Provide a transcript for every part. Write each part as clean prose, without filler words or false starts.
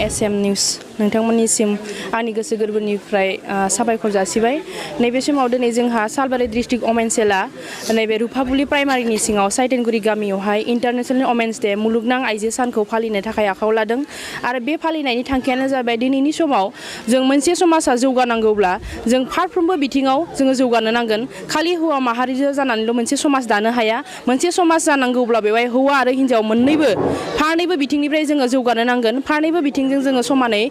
SM news नोंथांमोननिसिम आंनि गोसो गोरबोनिफ्राय साबायखर जासिबाय। नैबे समाव दिनै जोंहा सालबारि डिस्ट्रिक्ट वमेन सेलआ नैबे रुफाबुलि प्राइमारिनि सिङाव साइटेनगुरि गामियावहाय इन्टारनेशनेल वमेन्स डे मुलुगनां आइजो सानखौ फालिनो थाखाय आखायाव लादों आरो बे फालिनायनि थांखियानो जाबाय दिनैनि समाव जों मोनसे समाजा जौगानांगौब्ला जों फारफ्रोमबो बिथिङाव जोङो जौगानो नांगोन। खालि हौवा माहारिजों जानानैल' मोनसे समाज दानो हाया। मोनसे समाज जानांगौब्ला बेवहाय हौवा आरो हिन्जाव मोननैबो फारनैबो बिथिंनिफ्राय जोङो जौगानो नांगोन। फारनैबो बिथिंजों जोङो समानै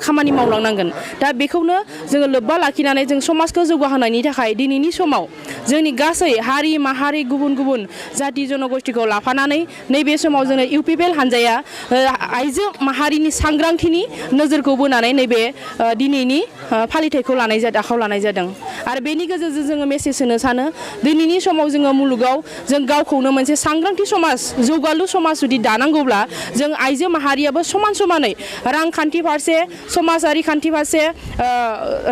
खामानि मावलांनांगोन। दा बेखौनो जोङो लोब्बा लाखिनानै जों समाजखौ जौगाहोनायनि थाखाय दिनैनि समाव जोंनि गासै हारि माहारि गुबुन गुबुन जाति जनगोष्ठीखौ लाफानानै नैबे समाव जोङो इउपिपिएल हान्जाया आइजो माहारिनि सांग्रांथिनि नोजोरखौ बोनानै नैबे दिनैनि फालिथायखौ आखायाव लानाय जादों। आरो बेनि गेजेरजों जोङो मेसेज होनो सानो दिनैनि समाव जोङो मुलुगाव जों गावखौनो मोनसे सांग्रांथि समाज जौगालु समाज जुदि दानांगौब्ला जों आइजो माहारियाबो समानै रांखान्थि फारसे समाजारि खान्थि फारसे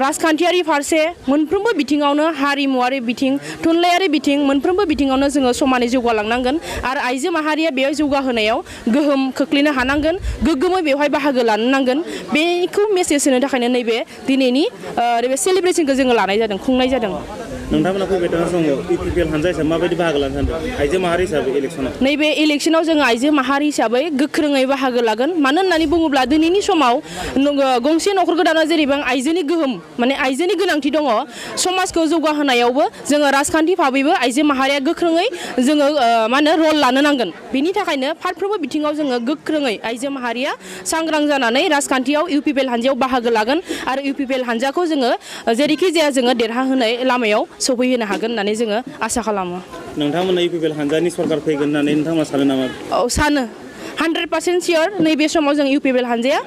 राजखान्थियारि फारसे मोनफ्रोमबो बिथिङावनो हारिमुवारि बिथिं थुनलाइयारि बिथिं मोनफ्रोमबो बिथिङावनो जोङो समानै जौगालांनांगोन आरो आइजो माहारिया बेयाव जौगाहोनायाव गोहोम खोख्लैनो हानांगोन गोग्गोमै बेवहाय बाहागो लानो नांगोन। बेखौ मेसेज होनो थाखायनो नैबे दिनैनि बे सेलिब्रेसनखौ जोङो खुंनाय जादों। नोंथांमोना फैबाय थानाय समाव इउपिपिएल हानजा हिसाबै माबायदि बाहागो लानो सानदों आइजो माहारि हिसाबै इलेक्सनाव? नैबे इलेक्सनाव जोङो आइजो माहारि हिसाबै गोख्रोङै बाहागो लागोन। मानो होननानै बुङोब्ला दिनैनि समाव गंसे न'खरखौ दाना जेरैबां आइजोनि गोहोम माने आइजोनि गोनांथि दङ समाजखौ जौगाहोनायावबो जोङो राजखान्थि भाबैबो आइजो माहारिया गोख्रोङै जोङो रल लानो नांगोन। बेनि थाखायनो फारफ्रोमबो बिथिङाव जोङो गोख्रोङै आइजो माहारिया सांग्रां जानानै राजखान्थियाव इउपिपिएल हान्जायाव बाहागो लागोन आरो इउपिपिएल हान्जाखौ जोङो जेरैखि जाया जोङो देरहाहोनाय लामायाव सौफैहोनो हागोन होननानै जोङो आसा खालामो। नोंथांमोना इउपिपिएल हान्जानि सरकार फैगोन होननानै नोंथांमोना सानो नामा? औ सानो 100% सियर नैबे समाव जों इउपिपिएल हान्जाया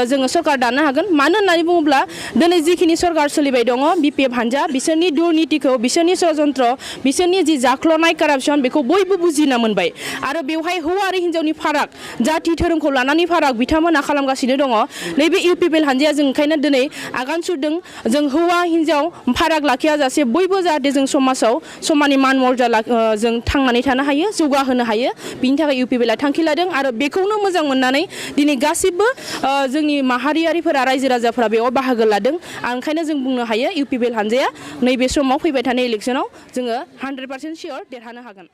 जोङो सरकार दानो हागोन। मानो होननानै बुङोब्ला दिनै जिखिनि सरकार सोलिबाय दङ बिपिएफ हान्जा बिसोरनि दुर्नितिखौ बिसोरनि षड्यन्त्र बिसोरनि जि जाख्ल'नाय कारापसन बेखौ बयबो बुजिना मोनबाय आरो बेवहाय हौवा आरो हिन्जावनि फाराग जाथि धोरोमखौ लानानै फाराग बिथांमोना खालामगासिनो दङ। नैबे इउपिपिएल हान्जाया जों ओंखायनो दिनै आगान सुरदों जों हौवा हिन्जाव फाराग लाखियाजासे बयबो जाहाथे जों समाजाव समाननि मान मर्यादा जों थांनानै थानो हायो जौगाहोनो हायो बिनि थाखाय इउपिपिएलआ थांखि लादों आरो बेखौनो मोजां मोननानै दिनै गासिबो जोंनि माहारियारिफोरा रायजो राजाफोरा बेयाव बाहागो लादों। ओंखायनो जों बुंनो हायो इउपिपिएल हान्जाया नैबे समाव फैबाय थानाय इलेक्सनाव जोङो 100% सियर देरहानो हागोन।